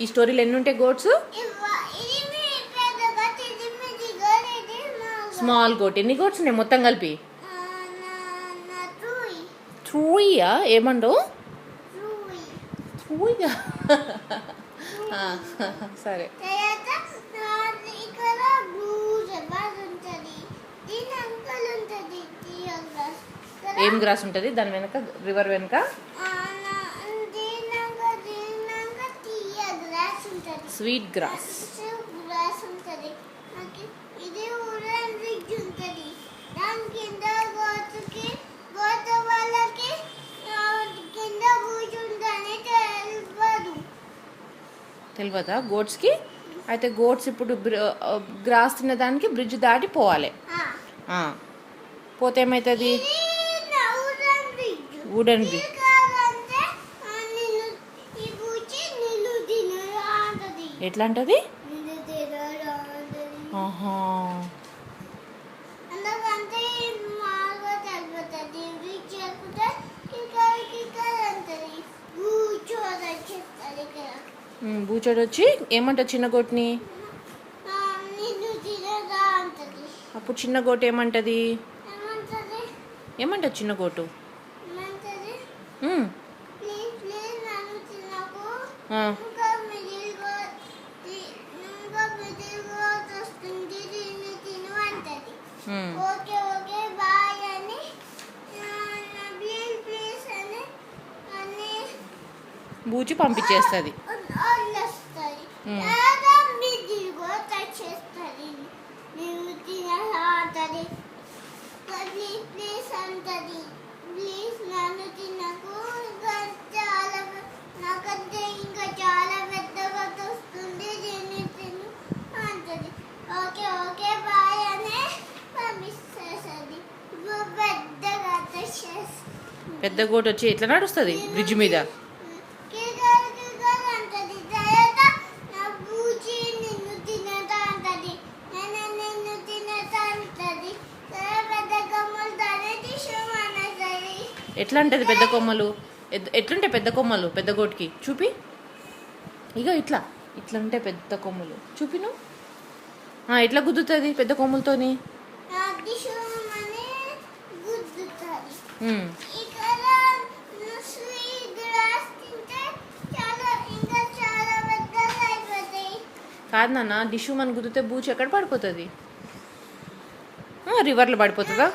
ఈ స్టోరీలో ఎన్ని ఉంటాయి గోట్స్? Small goat. ఎన్ని గోట్స్ ఉన్నాయి మొత్తం కలిపి? 3. ఏమండవు? 3. సరే. ఏం గ్రాస్ ఉంటుంది దాని వెనక, రివర్ వెనక? Sweet grass. తెలియదా గోట్స్కి? అయితే గోట్స్ ఇప్పుడు గ్రాస్ తినడానికి బ్రిడ్జ్ దాటి పోవాలి. పోతే ఏమవుతుంది? Wooden bridge. ఎట్లా అంటది? బూచోడు వచ్చి ఏమంట చిన్న గోటుని? అప్పుడు చిన్న గోటు ఏమంటది? ఏమంటది చిన్న గోటు? బూచి పంపించేస్తుంది. పెద్ద గోటు వచ్చి ఎట్లా నడుస్తుంది బ్రిడ్జ్ మీద? ఎట్లా అంటది పెద్ద కొమ్మలు? ఎట్లుంటాయి పెద్ద కొమ్మలు పెద్ద గోటుకి? చూపి. ఇగో ఇట్లా ఇట్లా ఉంటాయి పెద్ద కొమ్మలు. చూపి నువ్వు. ఎట్లా గుద్దుతుంది పెద్ద కొమ్మలతోని? కాదు నాన్న, డిషు మన గుద్దితే బూచి ఎక్కడ పడిపోతుంది? రివర్లో పడిపోతుందా?